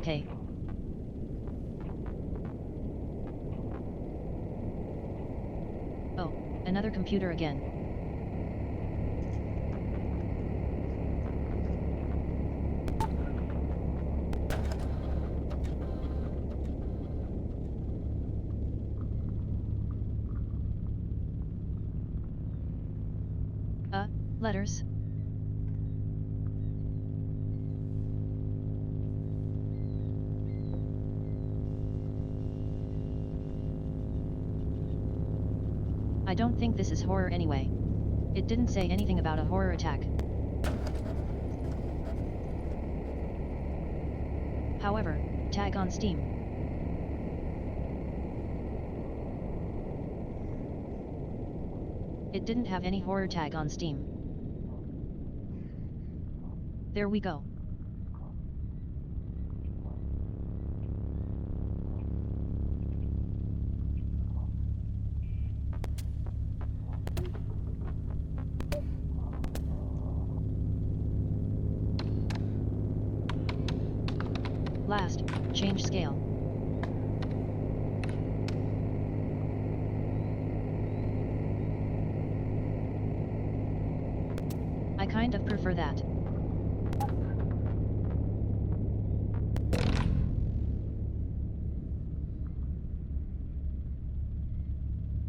Okay. Oh, another computer again. Letters. I don't think this is horror anyway. It didn't say anything about a horror attack. However, tag on Steam. It didn't have any horror tag on Steam. There we go. Last, change scale. I kind of prefer that.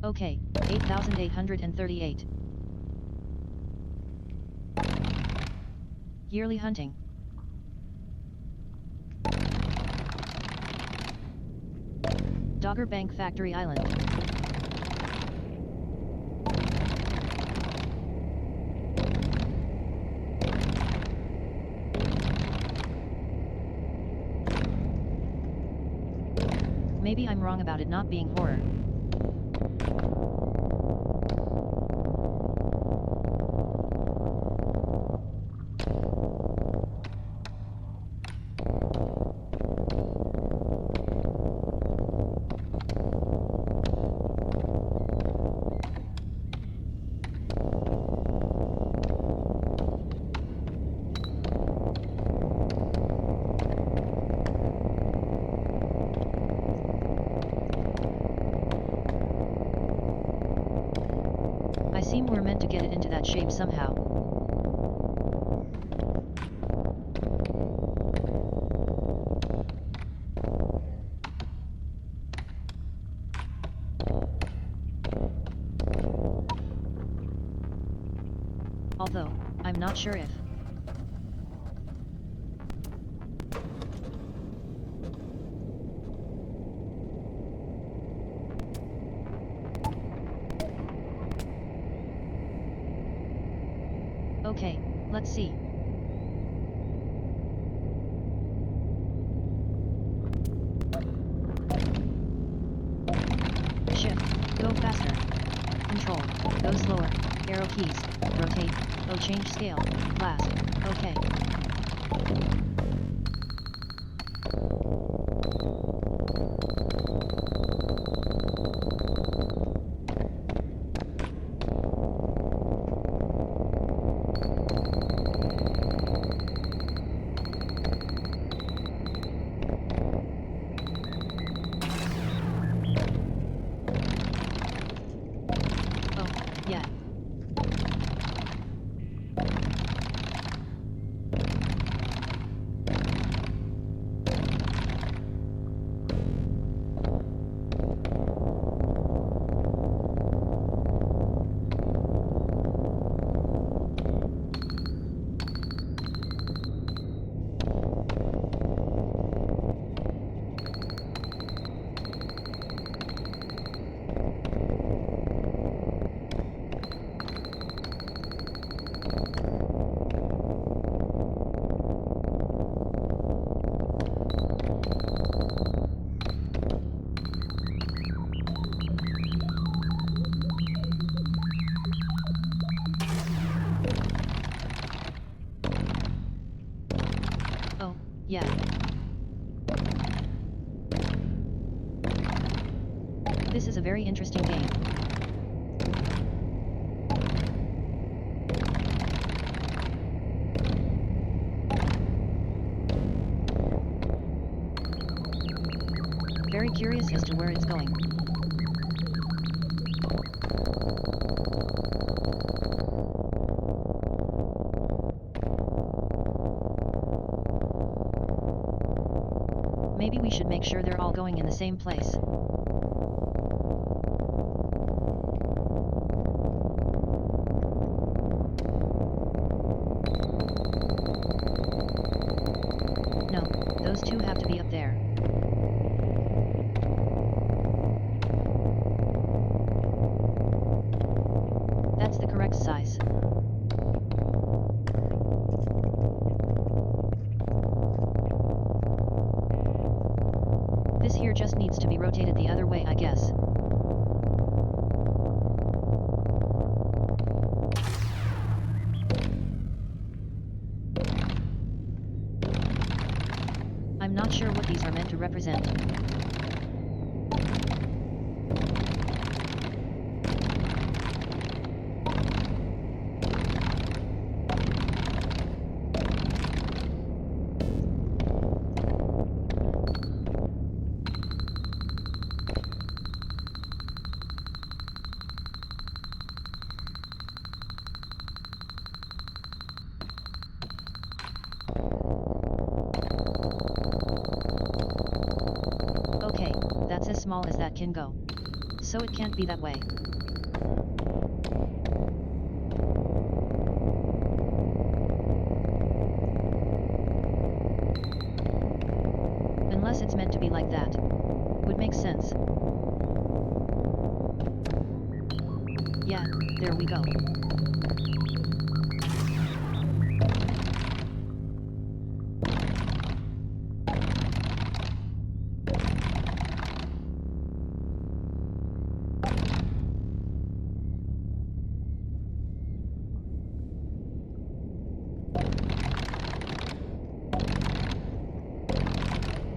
Okay, 8838. Yearly hunting. Dogger Bank Factory Island. Maybe I'm wrong about it not being horror. I seem we're meant to get it into that shape somehow. Although, I'm not sure if. Okay, let's see. Shift, go faster. Control, go slower. Arrow keys, rotate, oh change scale, last, okay. Yeah. Oh, yeah. This is a very interesting game. Very curious as to where it's going. Maybe we should make sure they're all going in the same place. No, those two have to be up there. That's the correct size. This here just needs to be rotated the other way, I guess. I'm not sure what these are meant to represent. Okay, that's as small as that can go. So it can't be that way. Unless it's meant to be like that. Would make sense. Yeah, there we go.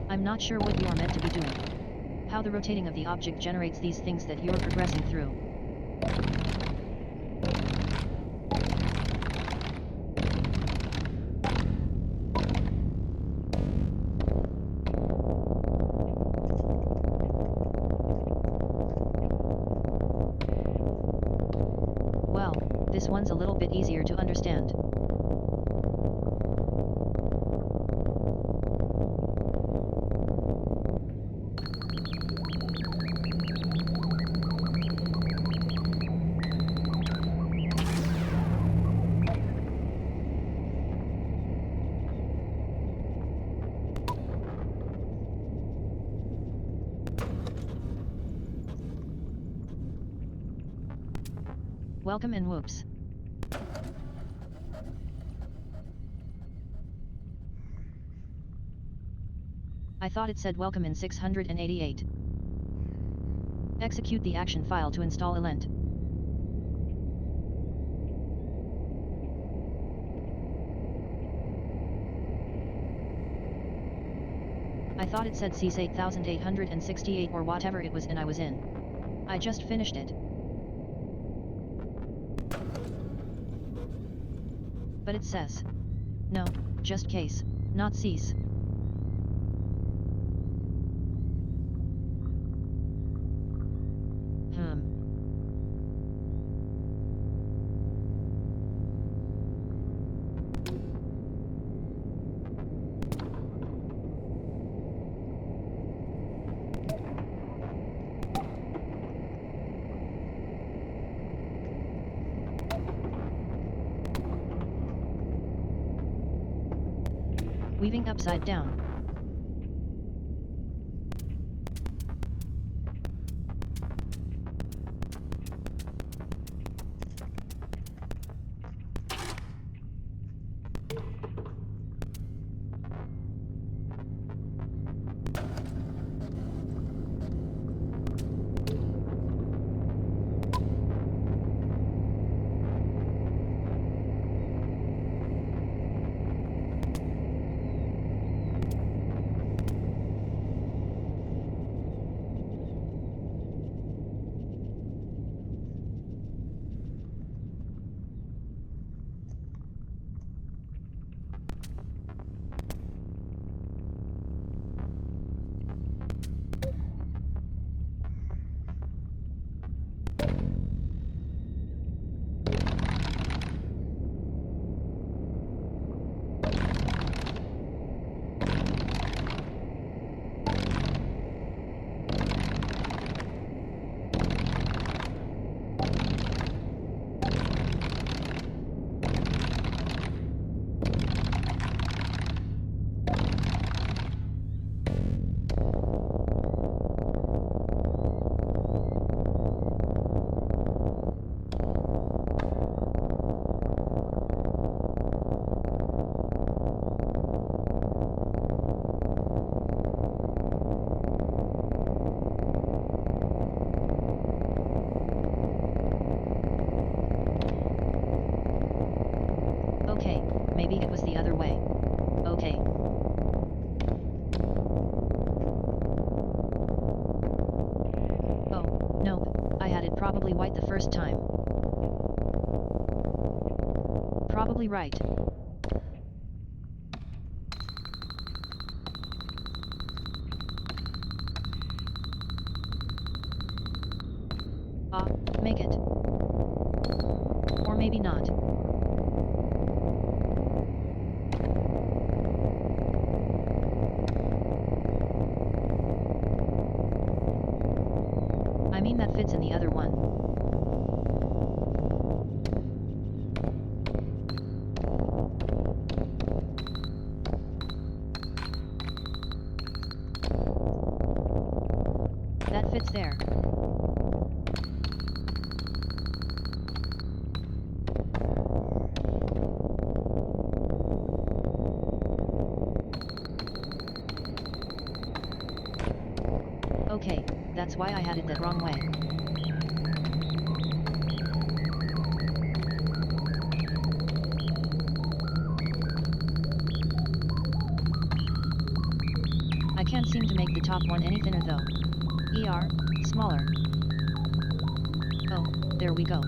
I'm not sure what you are meant to be doing. How the rotating of the object generates these things that you're progressing through. Well, this one's a little bit easier to understand. Welcome and whoops. I thought it said welcome in 688. Execute the action file to install Elent. I thought it said CIS 8868 or whatever it was and I was in. I just finished it. But it says. No, just case, not CIS. Weaving upside down. probably white the first time. Probably right. Make it. Or maybe not. I mean that fits in the other one. That fits there. Okay, that's why I had it that wrong way. I can't seem to make the top one any thinner though. Smaller. Oh, there we go.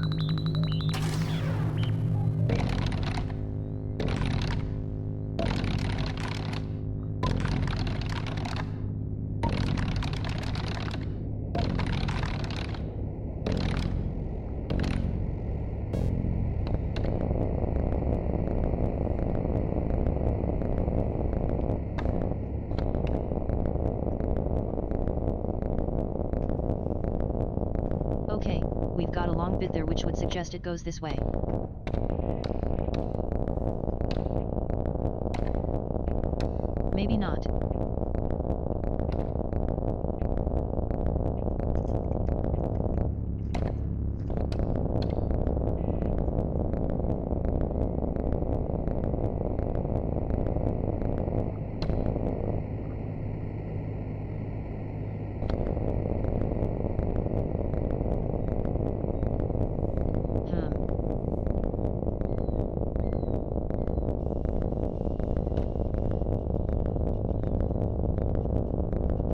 Okay, we've got a long bit there which would suggest it goes this way. Maybe not.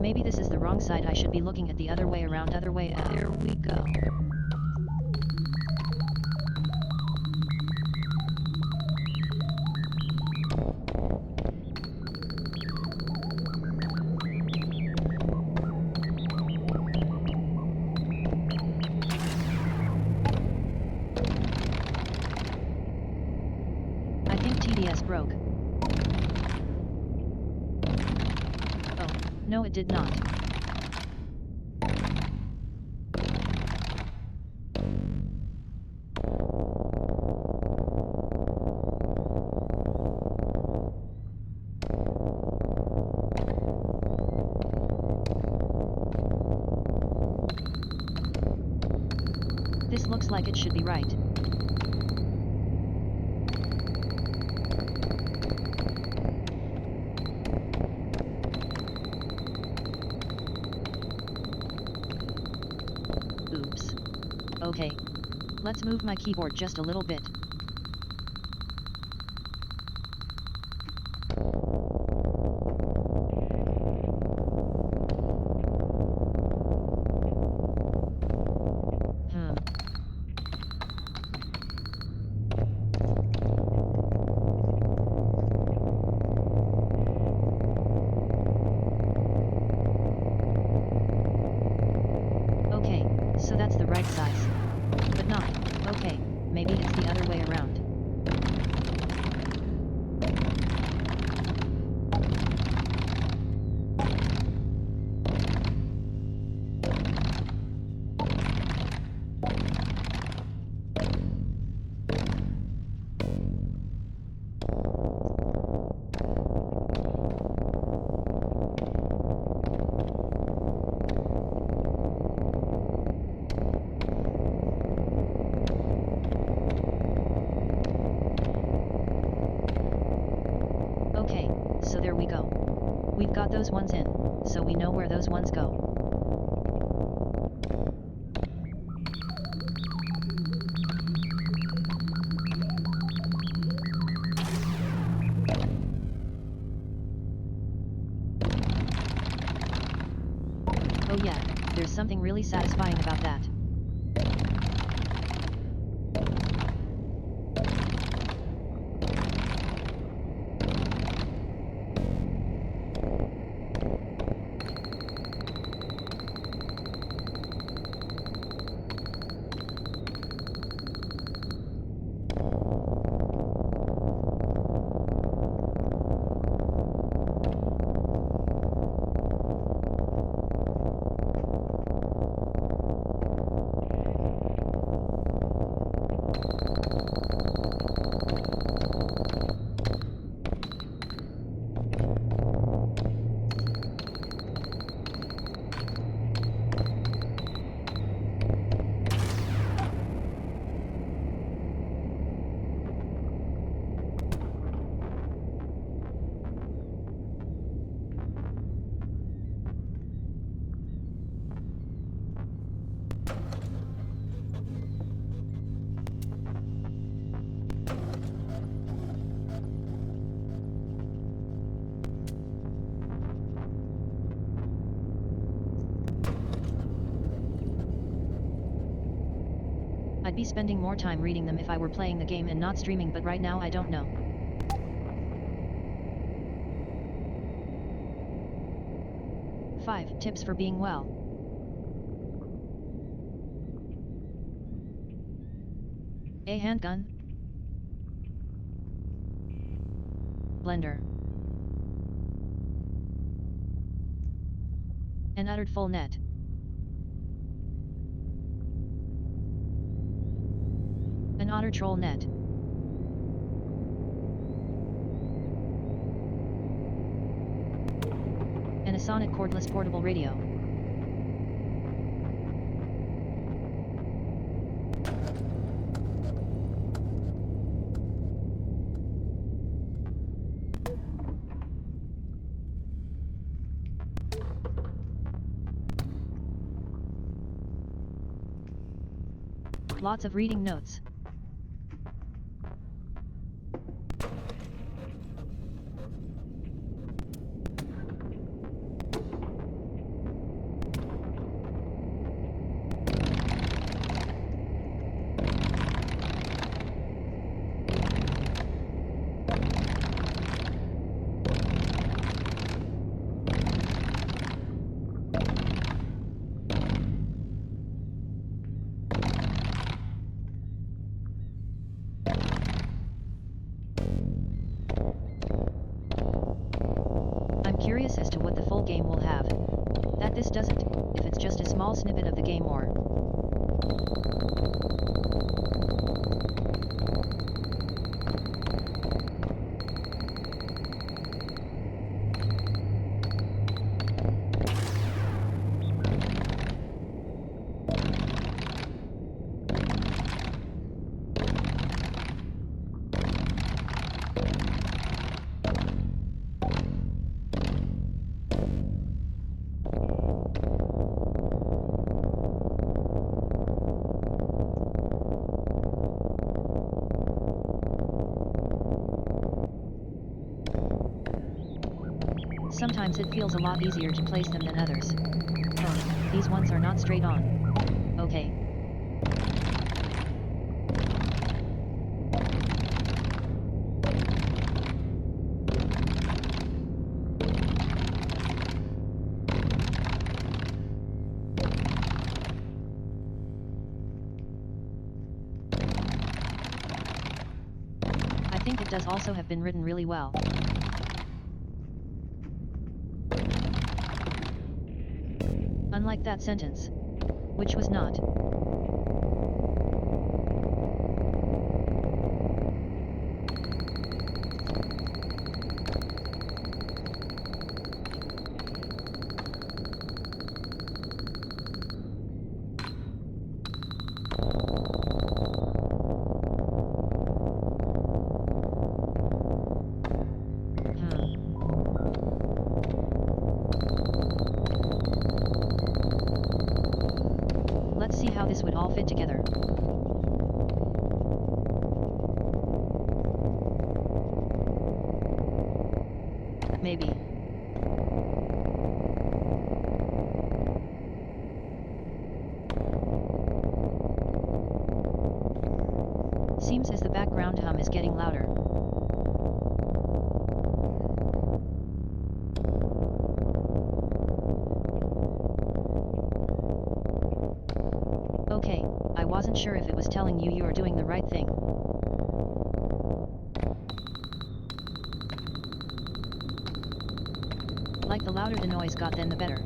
Maybe this is the wrong side. I should be looking at the other way around. Other way. There we go. I think TDS broke. No, it did not. This looks like it should be right. Oops. Okay. Let's move my keyboard just a little bit. Okay, so that's the right size. But not. Okay, maybe it's the other way around. Okay, so there we go. We've got those ones in, so we know where those ones go. Oh yeah, there's something really satisfying about that. I'd be spending more time reading them if I were playing the game and not streaming, but right now I don't know. Five tips for being well. A handgun. Blender. An uttered full net. An otter troll net. And a Sonic cordless portable radio. Lots of reading notes. I'm curious as to what the full game will have. That this doesn't, if it's just a small snippet of the game or... Sometimes it feels a lot easier to place them than others. Oh, these ones are not straight on. Okay. I think it does also have been written really well. Unlike that sentence. Which was not. Let's see how this would all fit together. Maybe. Seems as the background hum is getting louder. Okay, I wasn't sure if it was telling you are doing the right thing. Like the louder the noise got, then the better.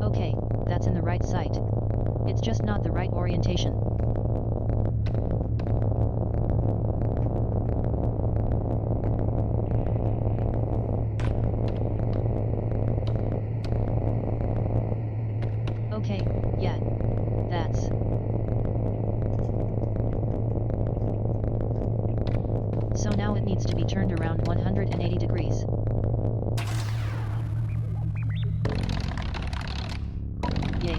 Okay, that's in the right site. It's just not the right orientation. Okay, yeah. That's... So now it needs to be turned around 180 degrees. Yay.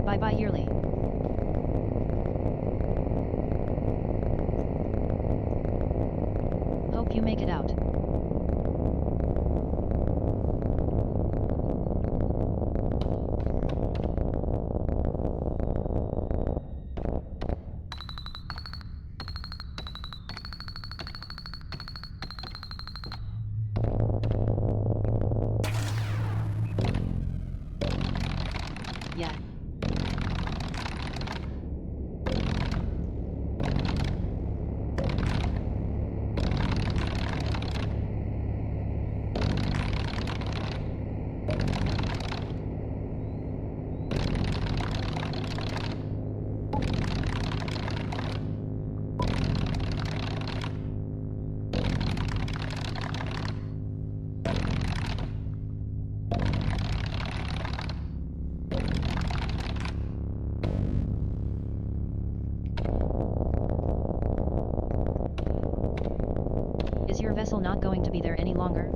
Bye-bye yearly. Hope you make it out. Yeah. Is your vessel not going to be there any longer?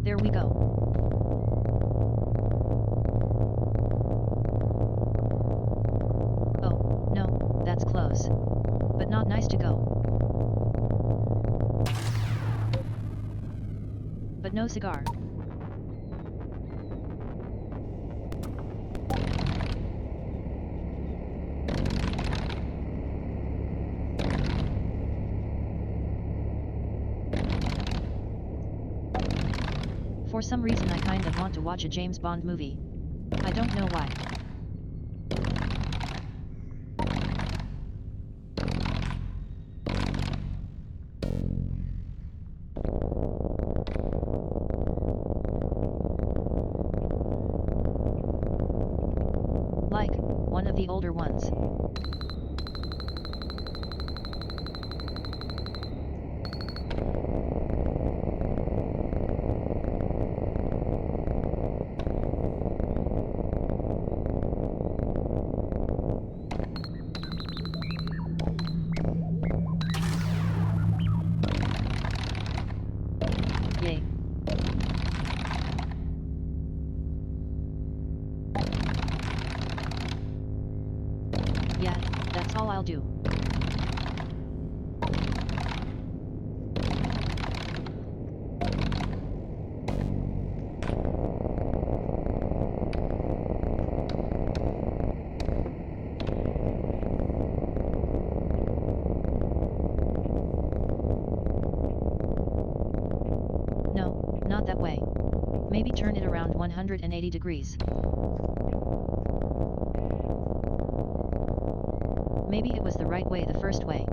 There we go. Oh, no, that's close. But not nice to go. But no cigar. For some reason I kind of want to watch a James Bond movie. I don't know why. Like, one of the older ones. Yay. Yeah, that's all I'll do. No, not that way. Maybe turn it around 180 degrees. Maybe it was the right way the first way.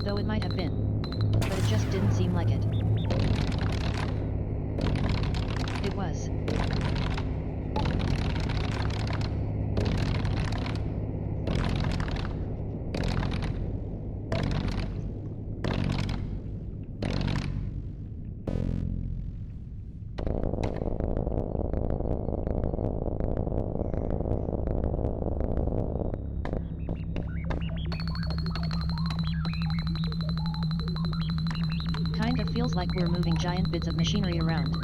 Though it might have been. But it just didn't seem like it. It was. Kinda feels like we're moving giant bits of machinery around.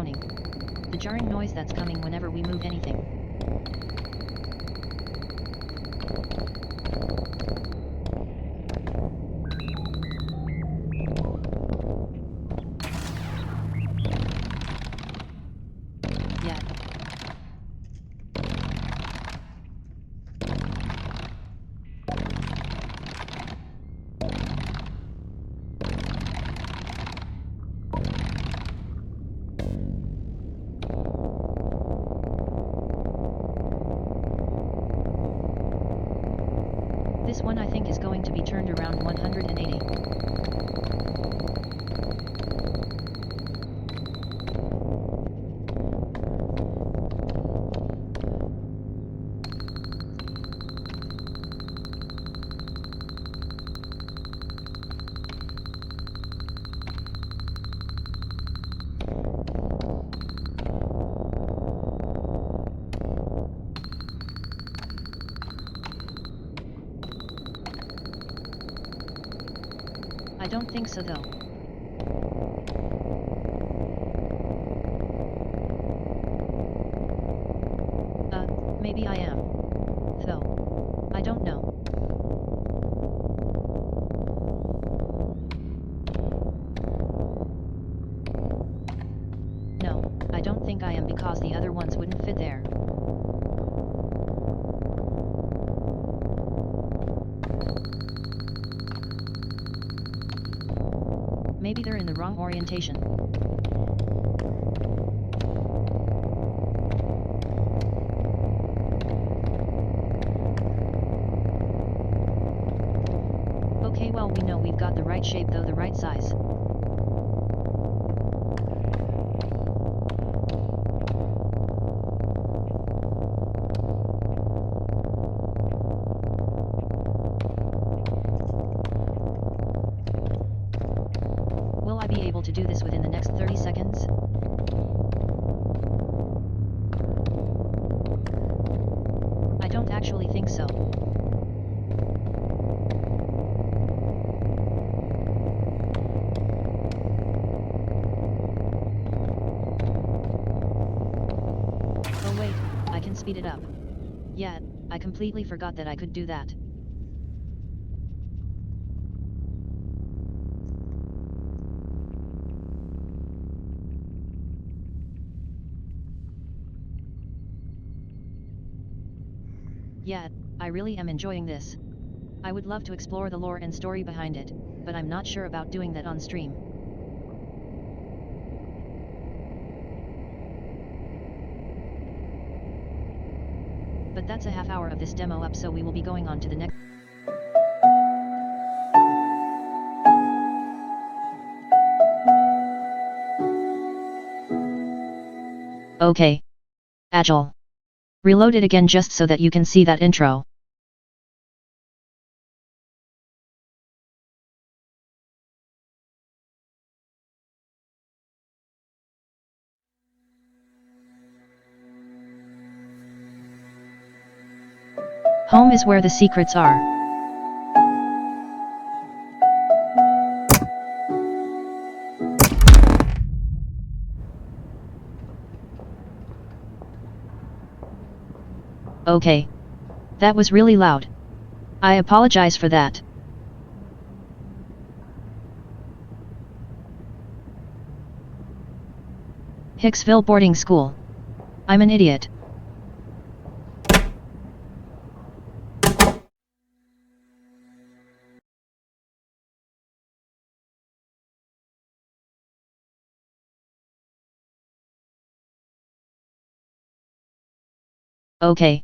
drowning. The jarring noise that's coming whenever we move anything. Yeah. This one I think is going to be turned around 180. I don't think so though. Maybe I am. Though. I don't know. No, I don't think I am because the other ones wouldn't fit there. Maybe they're in the wrong orientation. Okay, well we know we've got the right shape though, the right size. Will I be able to do this within the next 30 seconds? I don't actually think so. Oh wait, I can speed it up. Yeah, I completely forgot that I could do that. Yeah, I really am enjoying this. I would love to explore the lore and story behind it, but I'm not sure about doing that on stream. But that's a half hour of this demo up, so we will be going on to the next. Okay. Agile. Reload it again just so that you can see that intro. Home is where the secrets are. Okay. That was really loud. I apologize for that. Hicksville Boarding School. I'm an idiot. Okay.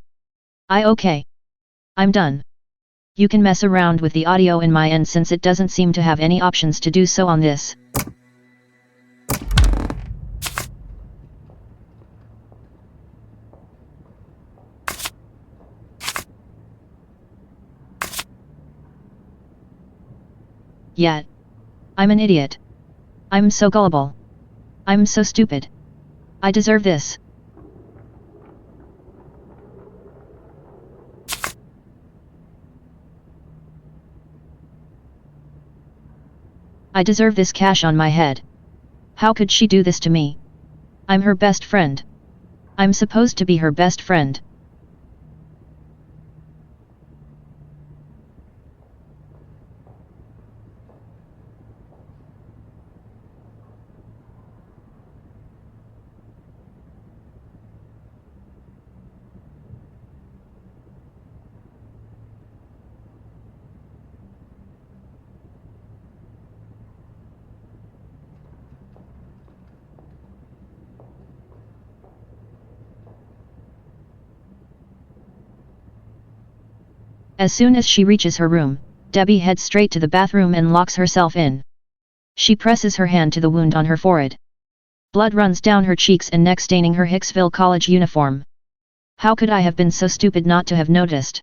Okay. I'm done. You can mess around with the audio in my end since it doesn't seem to have any options to do so on this. Yeah. I'm an idiot. I'm so gullible. I'm so stupid. I deserve this. I deserve this cash on my head. How could she do this to me? I'm her best friend. I'm supposed to be her best friend. As soon as she reaches her room, Debbie heads straight to the bathroom and locks herself in. She presses her hand to the wound on her forehead. Blood runs down her cheeks and neck, staining her Hicksville College uniform. How could I have been so stupid not to have noticed?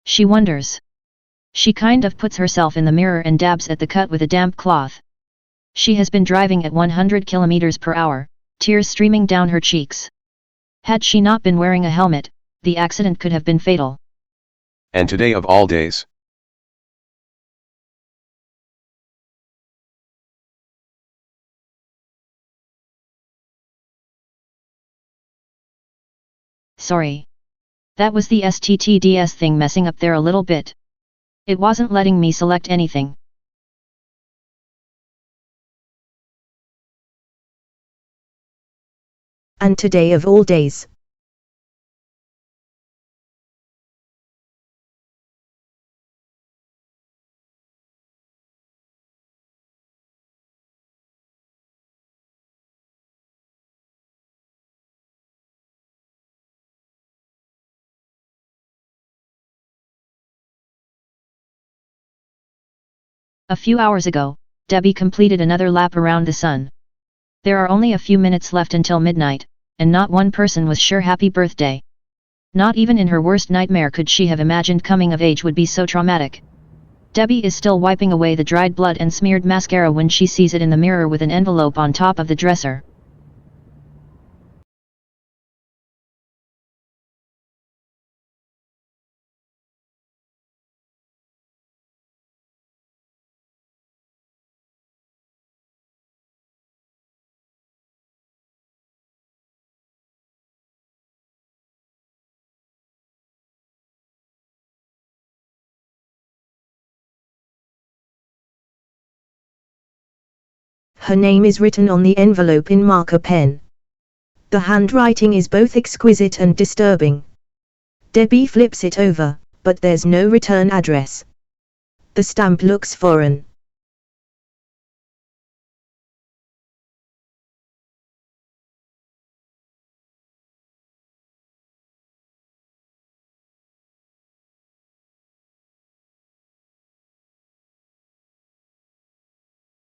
She wonders. She kind of puts herself in the mirror and dabs at the cut with a damp cloth. She has been driving at 100 kilometers per hour, tears streaming down her cheeks. Had she not been wearing a helmet, the accident could have been fatal. And today of all days. Sorry. That was the STTDS thing messing up there a little bit. It wasn't letting me select anything. And today of all days. A few hours ago, Debbie completed another lap around the sun. There are only a few minutes left until midnight, and not one person was sure happy birthday. Not even in her worst nightmare could she have imagined coming of age would be so traumatic. Debbie is still wiping away the dried blood and smeared mascara when she sees it in the mirror with an envelope on top of the dresser. Her name is written on the envelope in marker pen. The handwriting is both exquisite and disturbing. Debbie flips it over, but there's no return address. The stamp looks foreign.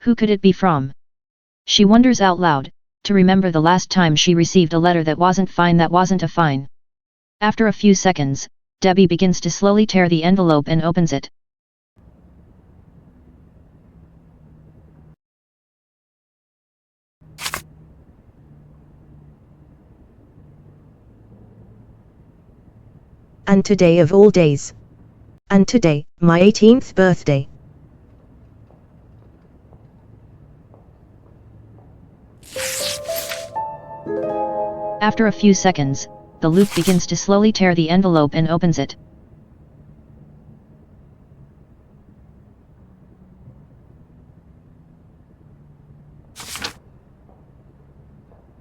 Who could it be from? She wonders out loud, to remember the last time she received a letter that wasn't a fine. After a few seconds, Debbie begins to slowly tear the envelope and opens it. And today of all days. And today, my 18th birthday. After a few seconds, the loop begins to slowly tear the envelope and opens it.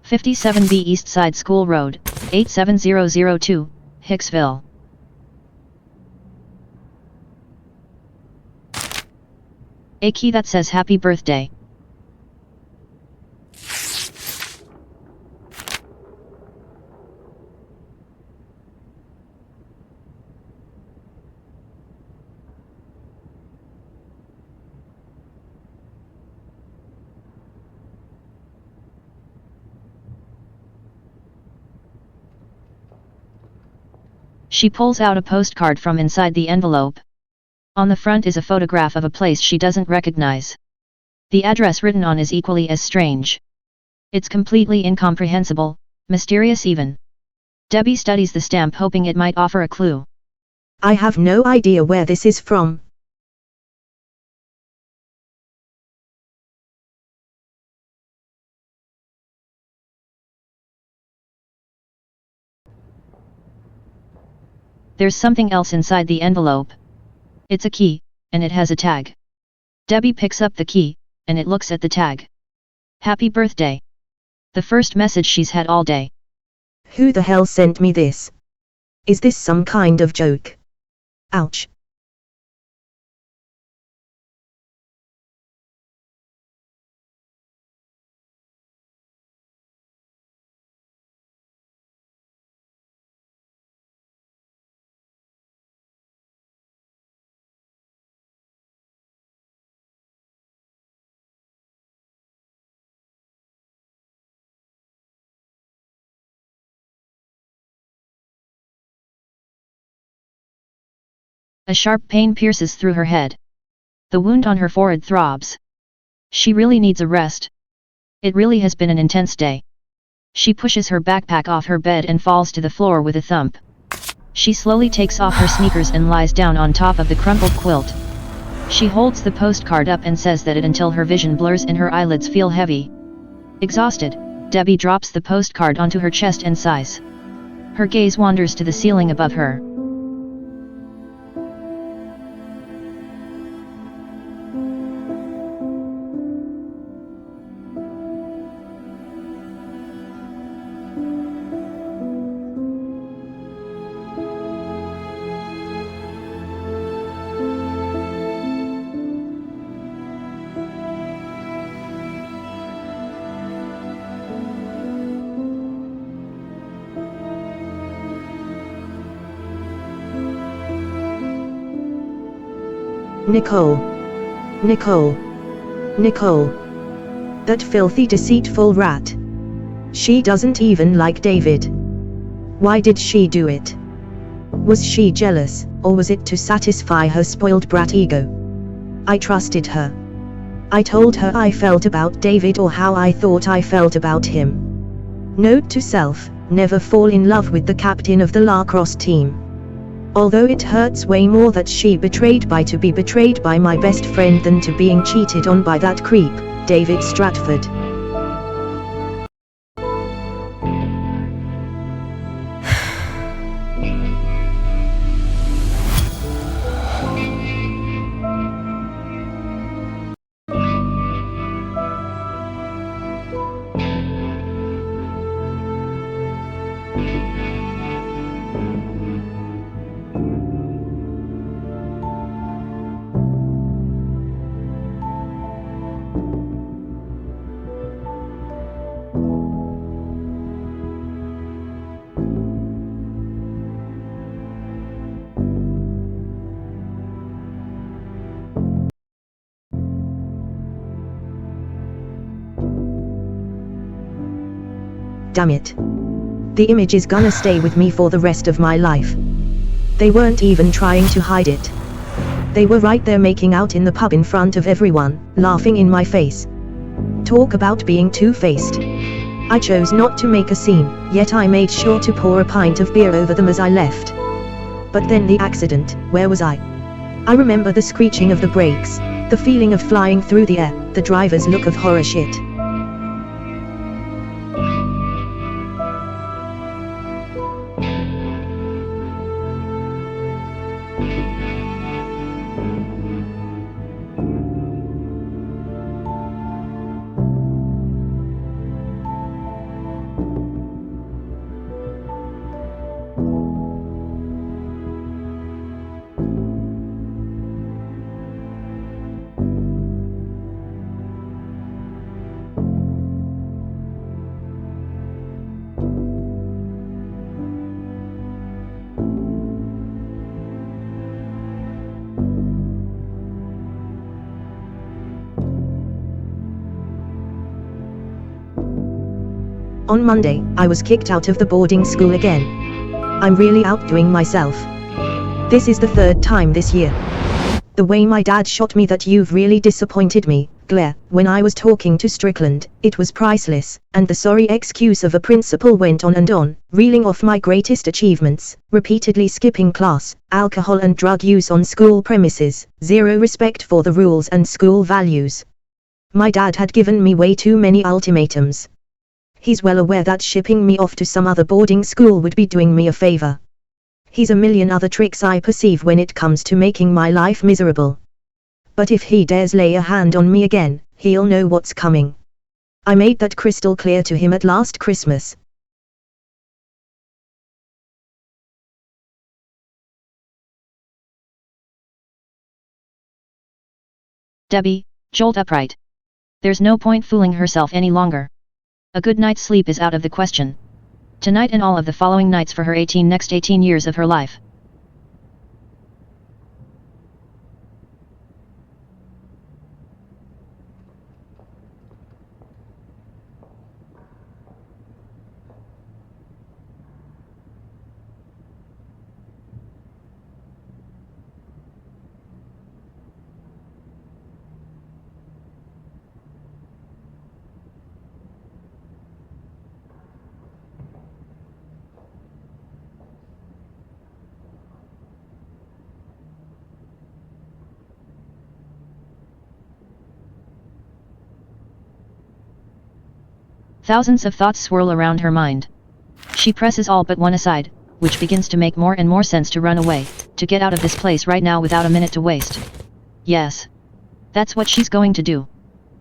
"57B East Side School Road, 87002, Hicksville." A key that says happy birthday. She pulls out a postcard from inside the envelope. On the front is a photograph of a place she doesn't recognize. The address written on is equally as strange. It's completely incomprehensible, mysterious even. Debbie studies the stamp, hoping it might offer a clue. I have no idea where this is from. There's something else inside the envelope. It's a key, and it has a tag. Debbie picks up the key, and it looks at the tag. Happy birthday. The first message she's had all day. Who the hell sent me this? Is this some kind of joke? Ouch. A sharp pain pierces through her head. The wound on her forehead throbs. She really needs a rest. It really has been an intense day. She pushes her backpack off her bed and falls to the floor with a thump. She slowly takes off her sneakers and lies down on top of the crumpled quilt. She holds the postcard up and says that it until her vision blurs and her eyelids feel heavy. Exhausted, Debbie drops the postcard onto her chest and sighs. Her gaze wanders to the ceiling above her. Nicole. Nicole. Nicole. That filthy, deceitful rat. She doesn't even like David. Why did she do it? Was she jealous, or was it to satisfy her spoiled brat ego? I trusted her. I told her I felt about David or how I thought I felt about him. Note to self, never fall in love with the captain of the lacrosse team. Although it hurts way more that she betrayed by to be betrayed by my best friend than to being cheated on by that creep, David Stratford. Damn it. The image is gonna stay with me for the rest of my life. They weren't even trying to hide it. They were right there making out in the pub in front of everyone, laughing in my face. Talk about being two-faced. I chose not to make a scene, yet I made sure to pour a pint of beer over them as I left. But then the accident, where was I? I remember the screeching of the brakes, the feeling of flying through the air, the driver's look of horror shit. On Monday, I was kicked out of the boarding school again. I'm really outdoing myself. This is the third time this year. The way my dad shot me that you've really disappointed me, Claire, when I was talking to Strickland, it was priceless, and the sorry excuse of a principal went on and on, reeling off my greatest achievements, repeatedly skipping class, alcohol and drug use on school premises, zero respect for the rules and school values. My dad had given me way too many ultimatums. He's well aware that shipping me off to some other boarding school would be doing me a favor. He's a million other tricks I perceive when it comes to making my life miserable. But if he dares lay a hand on me again, he'll know what's coming. I made that crystal clear to him at last Christmas. Debbie, jolt upright. There's no point fooling herself any longer. A good night's sleep is out of the question. Tonight and all of the following nights for her next 18 years of her life. Thousands of thoughts swirl around her mind. She presses all but one aside, which begins to make more and more sense to run away, to get out of this place right now without a minute to waste. Yes. That's what she's going to do.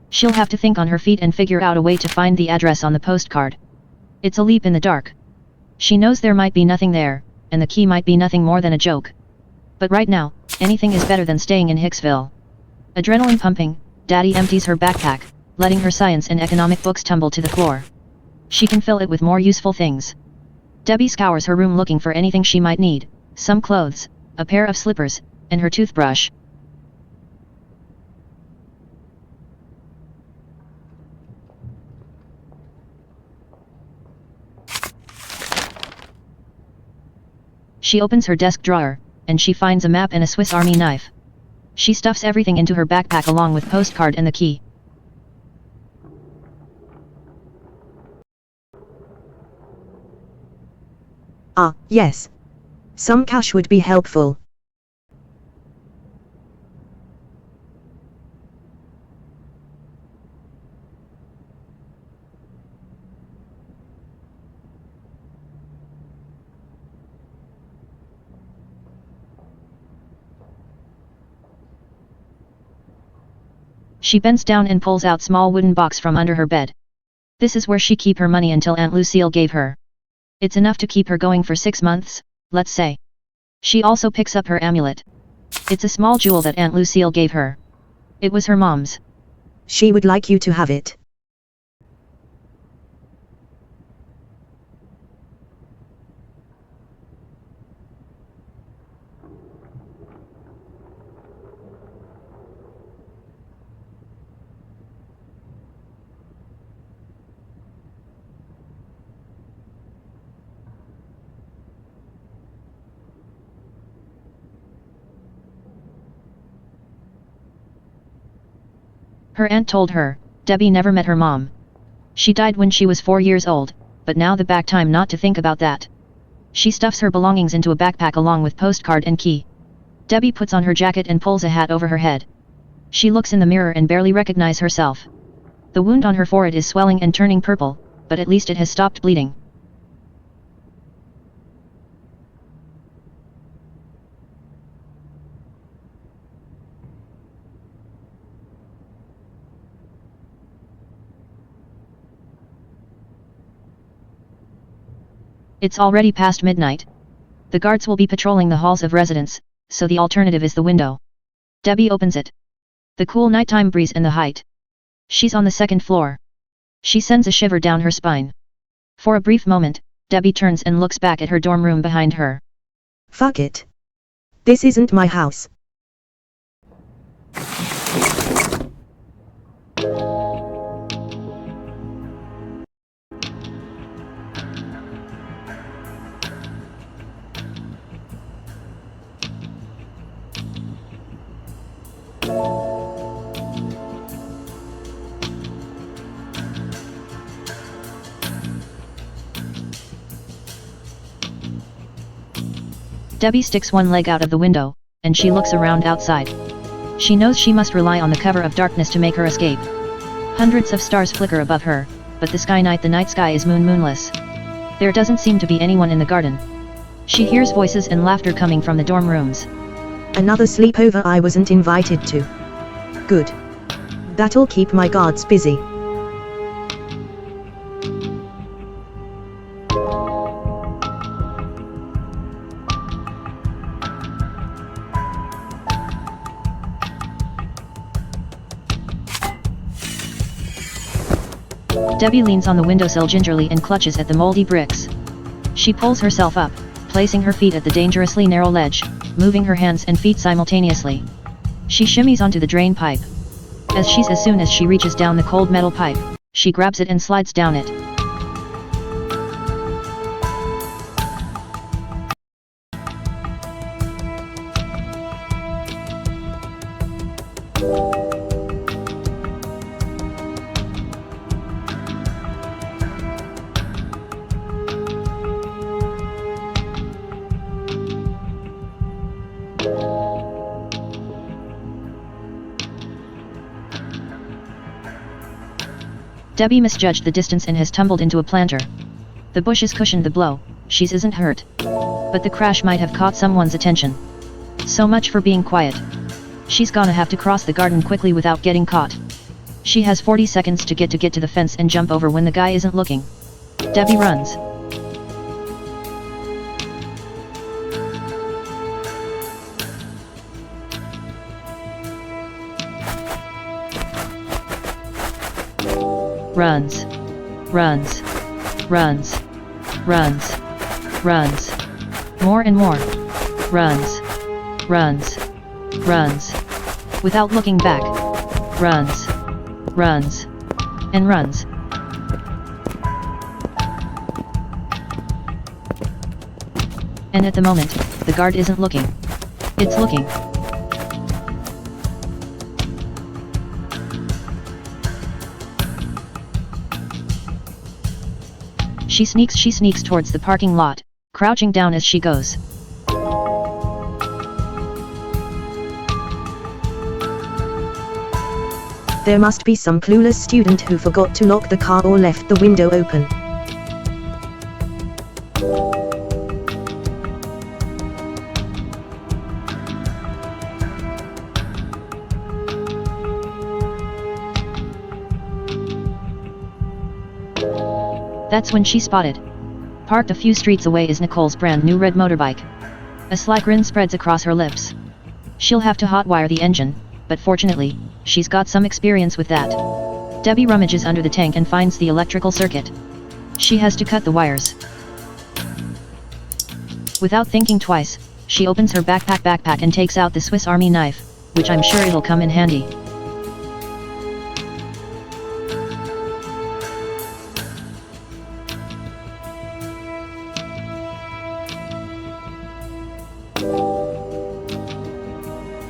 She'll have to think on her feet and figure out a way to find the address on the postcard. It's a leap in the dark. She knows there might be nothing there, and the key might be nothing more than a joke. But right now, anything is better than staying in Hicksville. Adrenaline pumping, Daddy empties her backpack, letting her science and economic books tumble to the floor. She can fill it with more useful things. Debbie scours her room looking for anything she might need, some clothes, a pair of slippers, and her toothbrush. She opens her desk drawer, and she finds a map and a Swiss Army knife. She stuffs everything into her backpack along with postcard and the key. Ah, yes. Some cash would be helpful. She bends down and pulls out small wooden box from under her bed. This is where she keep her money until Aunt Lucille gave her. It's enough to keep her going for 6 months, let's say. She also picks up her amulet. It's a small jewel that Aunt Lucille gave her. It was her mom's. She would like you to have it. Her aunt told her, Debbie never met her mom. She died when she was 4 years old, but now the back time not to think about that. She stuffs her belongings into a backpack along with postcard and key. Debbie puts on her jacket and pulls a hat over her head. She looks in the mirror and barely recognizes herself. The wound on her forehead is swelling and turning purple, but at least it has stopped bleeding. It's already past midnight. The guards will be patrolling the halls of residence, so the alternative is the window. Debbie opens it. The cool nighttime breeze in the height. She's on the 2nd floor. She sends a shiver down her spine. For a brief moment, Debbie turns and looks back at her dorm room behind her. Fuck it. This isn't my house. Debbie sticks one leg out of the window, and she looks around outside. She knows she must rely on the cover of darkness to make her escape. Hundreds of stars flicker above her, but the night sky is moonless. There doesn't seem to be anyone in the garden. She hears voices and laughter coming from the dorm rooms. Another sleepover I wasn't invited to. Good. That'll keep my guards busy. Debbie leans on the windowsill gingerly and clutches at the moldy bricks. She pulls herself up, placing her feet at the dangerously narrow ledge, moving her hands and feet simultaneously. She shimmies onto the drain pipe. As soon as she reaches down the cold metal pipe, she grabs it and slides down it. Debbie misjudged the distance and has tumbled into a planter. The bushes cushioned the blow, she isn't hurt. But the crash might have caught someone's attention. So much for being quiet. She's gonna have to cross the garden quickly without getting caught. She has 40 seconds to get to the fence and jump over when the guy isn't looking. Debbie runs. Runs. Runs. Runs. Runs. Runs. More and more. Runs. Runs. Runs. Without looking back. Runs. Runs. And runs. And at the moment, the guard isn't looking. It's looking. She sneaks towards the parking lot, crouching down as she goes. There must be some clueless student who forgot to lock the car or left the window open. That's when she spotted. Parked a few streets away is Nicole's brand new red motorbike. A sly grin spreads across her lips. She'll have to hotwire the engine, but fortunately, she's got some experience with that. Debbie rummages under the tank and finds the electrical circuit. She has to cut the wires. Without thinking twice, she opens her backpack and takes out the Swiss Army knife, which I'm sure it'll come in handy.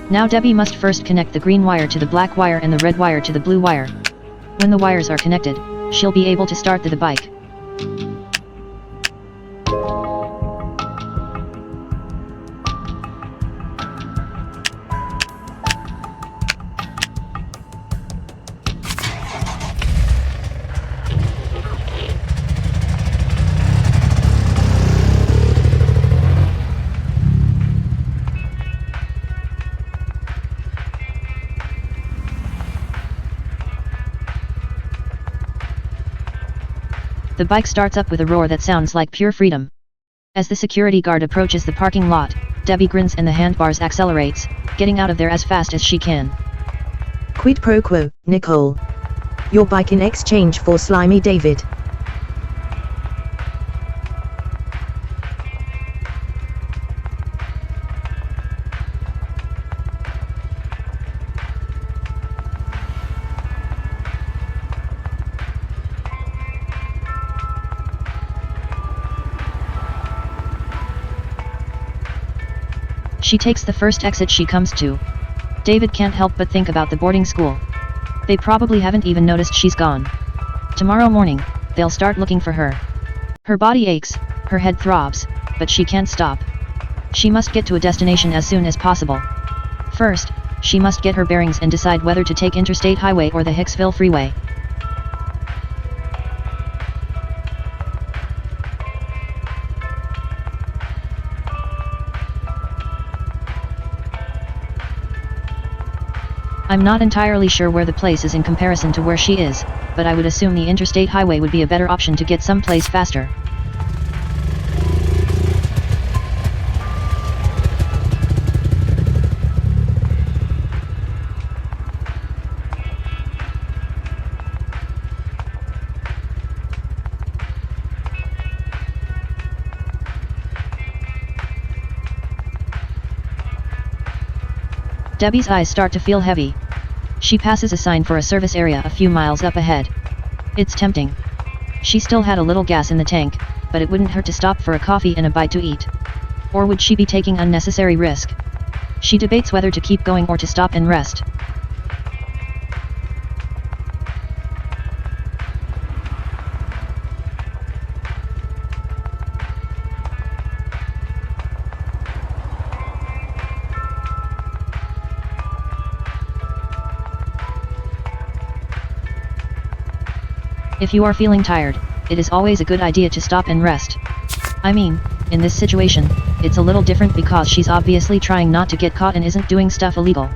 Now Debbie must first connect the green wire to the black wire and the red wire to the blue wire. When the wires are connected, she'll be able to start the bike. The bike starts up with a roar that sounds like pure freedom. As the security guard approaches the parking lot, Debbie grins and the handbars accelerates, getting out of there as fast as she can. Quid pro quo, Nicole. Your bike in exchange for Slimy David. She takes the first exit she comes to. David can't help but think about the boarding school. They probably haven't even noticed she's gone. Tomorrow morning, they'll start looking for her. Her body aches, her head throbs, but she can't stop. She must get to a destination as soon as possible. First, she must get her bearings and decide whether to take Interstate Highway or the Hicksville Freeway. I'm not entirely sure where the place is in comparison to where she is, but I would assume the interstate highway would be a better option to get someplace faster. Debbie's eyes start to feel heavy. She passes a sign for a service area a few miles up ahead. It's tempting. She still had a little gas in the tank, but it wouldn't hurt to stop for a coffee and a bite to eat. Or would she be taking unnecessary risk? She debates whether to keep going or to stop and rest. If you are feeling tired, it is always a good idea to stop and rest. I mean, in this situation, it's a little different because she's obviously trying not to get caught and isn't doing stuff illegal.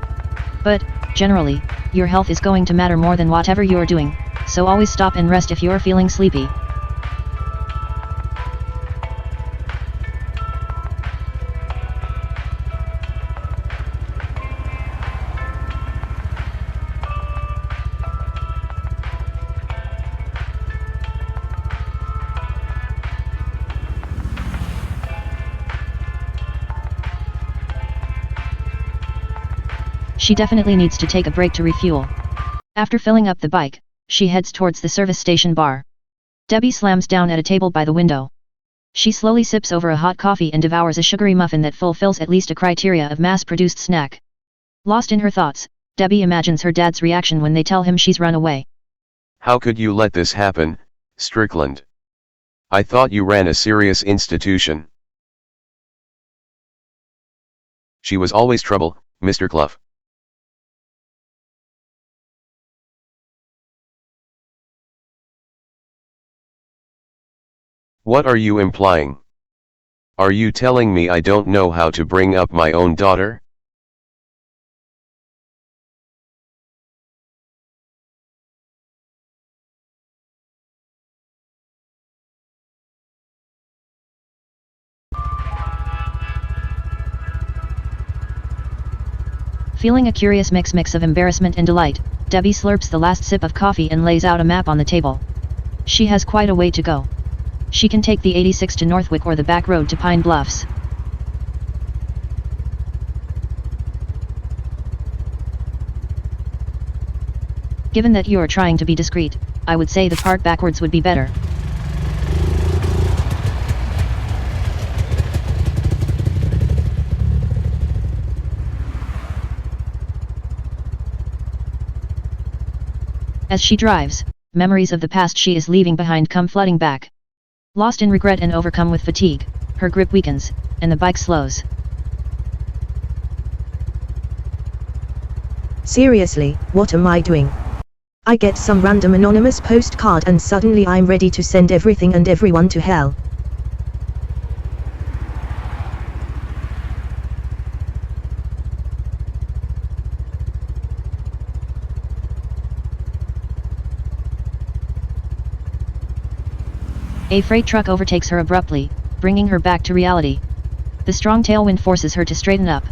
But, generally, your health is going to matter more than whatever you're doing, so always stop and rest if you're feeling sleepy. She definitely needs to take a break to refuel. After filling up the bike, she heads towards the service station bar. Debbie slams down at a table by the window. She slowly sips over a hot coffee and devours a sugary muffin that fulfills at least a criteria of mass-produced snack. Lost in her thoughts, Debbie imagines her dad's reaction when they tell him she's run away. How could you let this happen, Strickland? I thought you ran a serious institution. She was always trouble, Mr. Clough. What are you implying? Are you telling me I don't know how to bring up my own daughter? Feeling a curious mix of embarrassment and delight, Debbie slurps the last sip of coffee and lays out a map on the table. She has quite a way to go. She can take the 86 to Northwick or the back road to Pine Bluffs. Given that you are trying to be discreet, I would say the part backwards would be better. As she drives, memories of the past she is leaving behind come flooding back. Lost in regret and overcome with fatigue, her grip weakens, and the bike slows. Seriously, what am I doing? I get some random anonymous postcard and suddenly I'm ready to send everything and everyone to hell. A freight truck overtakes her abruptly, bringing her back to reality. The strong tailwind forces her to straighten up.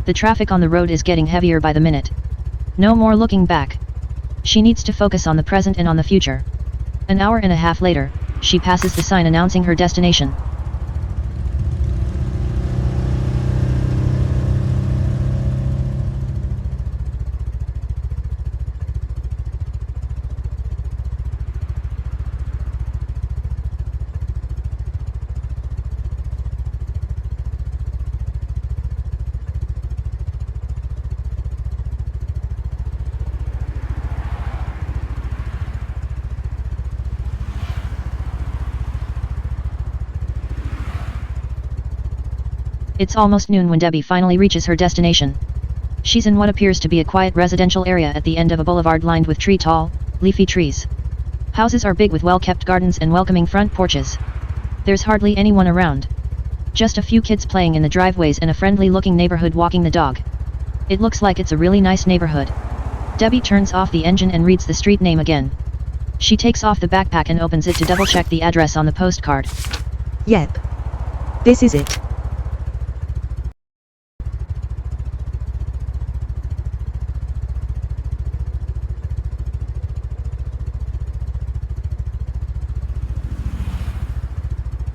The traffic on the road is getting heavier by the minute. No more looking back. She needs to focus on the present and on the future. An hour and a half later, she passes the sign announcing her destination. It's almost noon when Debbie finally reaches her destination. She's in what appears to be a quiet residential area at the end of a boulevard lined with tall, leafy trees. Houses are big with well-kept gardens and welcoming front porches. There's hardly anyone around. Just a few kids playing in the driveways and a friendly-looking neighborhood walking the dog. It looks like it's a really nice neighborhood. Debbie turns off the engine and reads the street name again. She takes off the backpack and opens it to double-check the address on the postcard. Yep. This is it.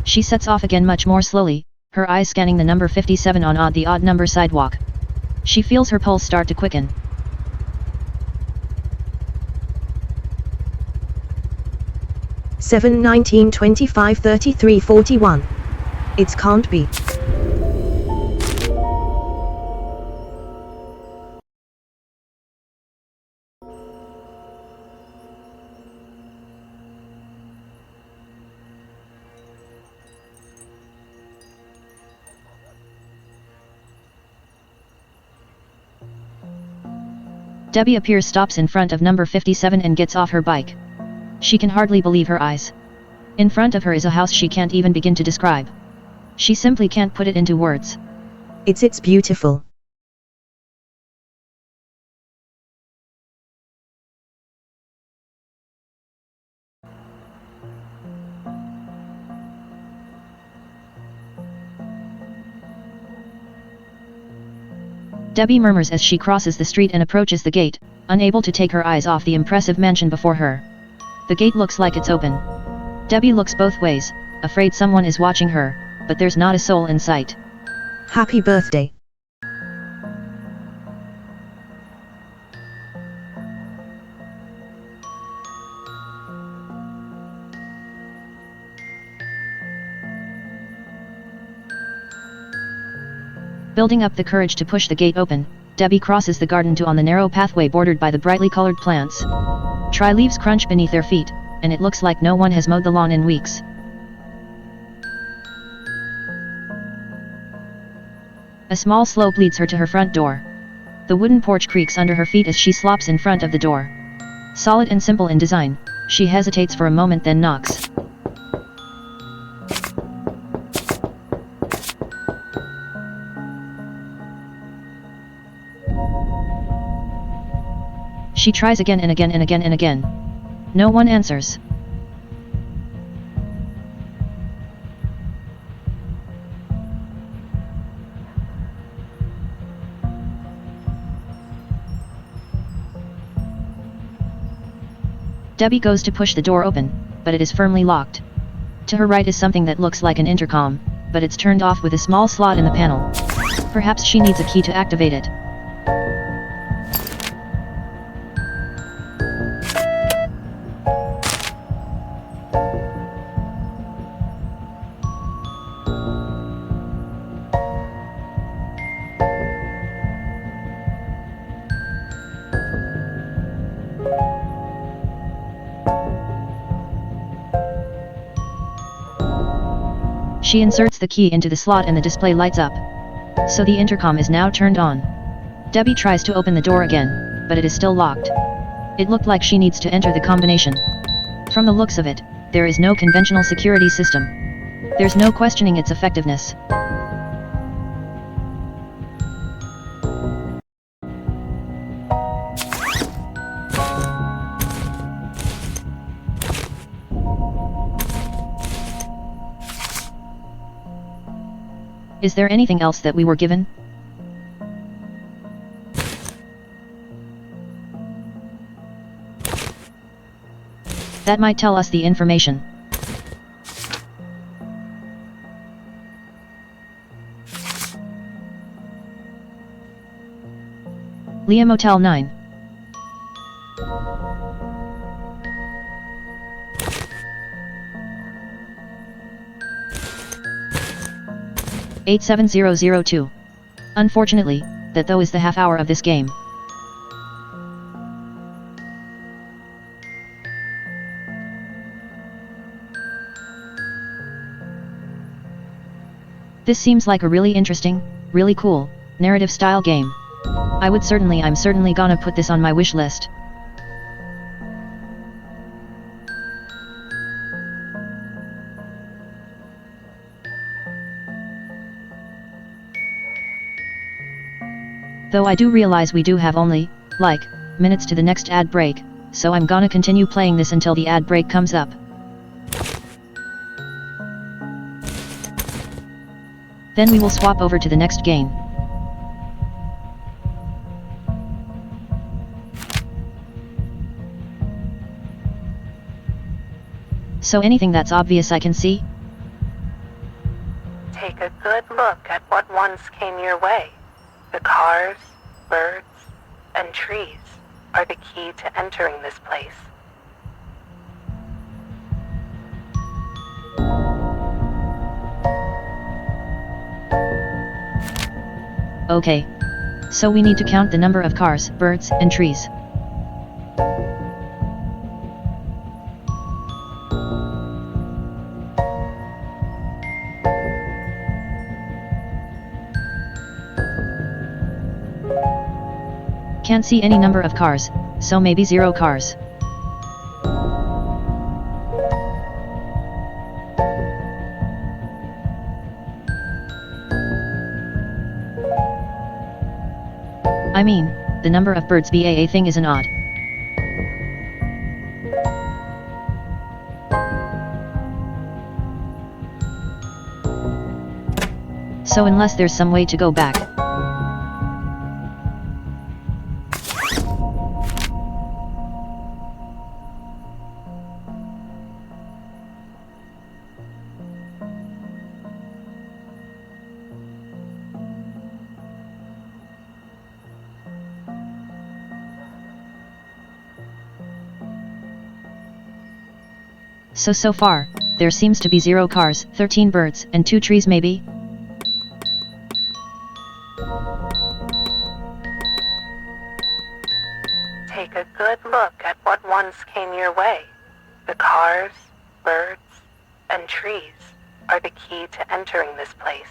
She sets off again much more slowly, her eyes scanning the number 57 on the odd number sidewalk. She feels her pulse start to quicken. Seven 19 25 33 41. It can't be. Debbie appears, stops in front of number 57 and gets off her bike. She can hardly believe her eyes. In front of her is a house she can't even begin to describe. She simply can't put it into words. It's beautiful. Debbie murmurs as she crosses the street and approaches the gate, unable to take her eyes off the impressive mansion before her. The gate looks like it's open. Debbie looks both ways, afraid someone is watching her, but there's not a soul in sight. Happy birthday. Building up the courage to push the gate open, Debbie crosses the garden on the narrow pathway bordered by the brightly colored plants. Dry leaves crunch beneath their feet, and it looks like no one has mowed the lawn in weeks. A small slope leads her to her front door. The wooden porch creaks under her feet as she slops in front of the door. Solid and simple in design, she hesitates for a moment, then knocks. She tries again and again and again and again. No one answers. Debbie goes to push the door open, but it is firmly locked. To her right is something that looks like an intercom, but it's turned off with a small slot in the panel. Perhaps she needs a key to activate it. She inserts the key into the slot and the display lights up. So the intercom is now turned on. Debbie tries to open the door again, but it is still locked. It looked like she needs to enter the combination. From the looks of it, there is no conventional security system. There's no questioning its effectiveness. Is there anything else that we were given? That might tell us the information. Leah Motel 9. $87002. Unfortunately, that though is the half hour of this game. This seems like a really interesting, really cool, narrative style game. I'm certainly gonna put this on my wish list. Though I do realize we do have only, like, minutes to the next ad break, so I'm gonna continue playing this until the ad break comes up. Then we will swap over to the next game. So anything that's obvious I can see? Take a good look at what once came your way. The cars, birds, and trees are the key to entering this place. Okay. So we need to count the number of cars, birds, and trees. Can't see any number of cars, so maybe 0 cars. I mean, the number of birds BAA thing isn't odd. So unless there's some way to go back. So far, there seems to be 0 cars, 13 birds, and 2 trees maybe? Take a good look at what once came your way. The cars, birds, and trees are the key to entering this place.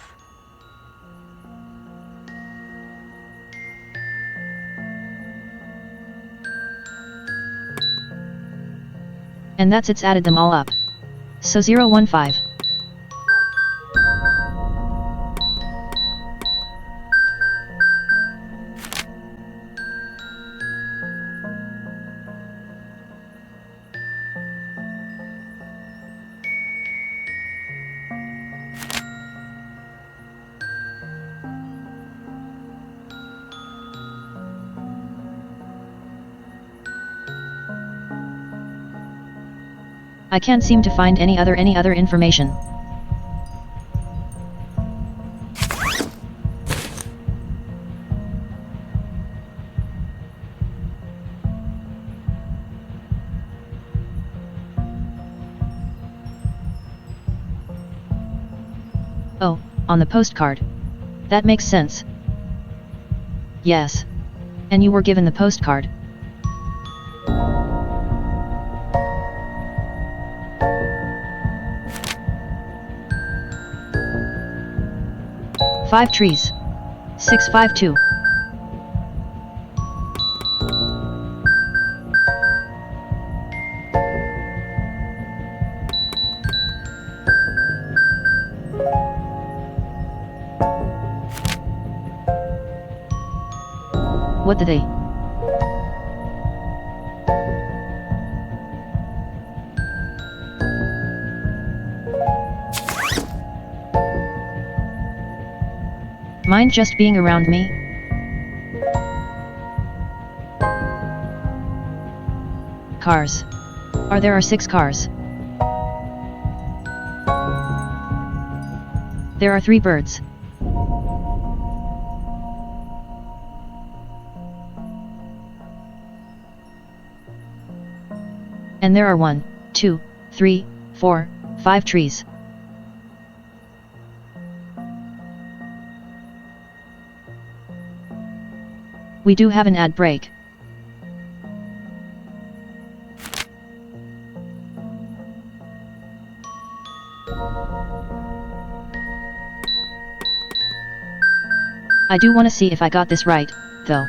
And that's it's added them all up. So 015. I can't seem to find any other information. Oh, on the postcard. That makes sense. Yes. And you were given the postcard. Five trees. 652. What did they? Mind just being around me? Cars. There are 6 cars. There are 3 birds. And there are 1, 2, 3, 4, 5 trees. We do have an ad break. I do want to see if I got this right, though.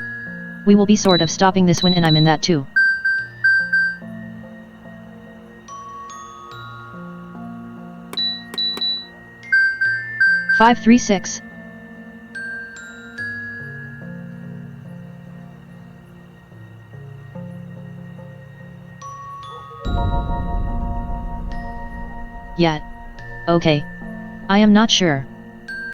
We will be sort of stopping this when and I'm in that too. Five, 3, 6. Yet. Okay. I am not sure.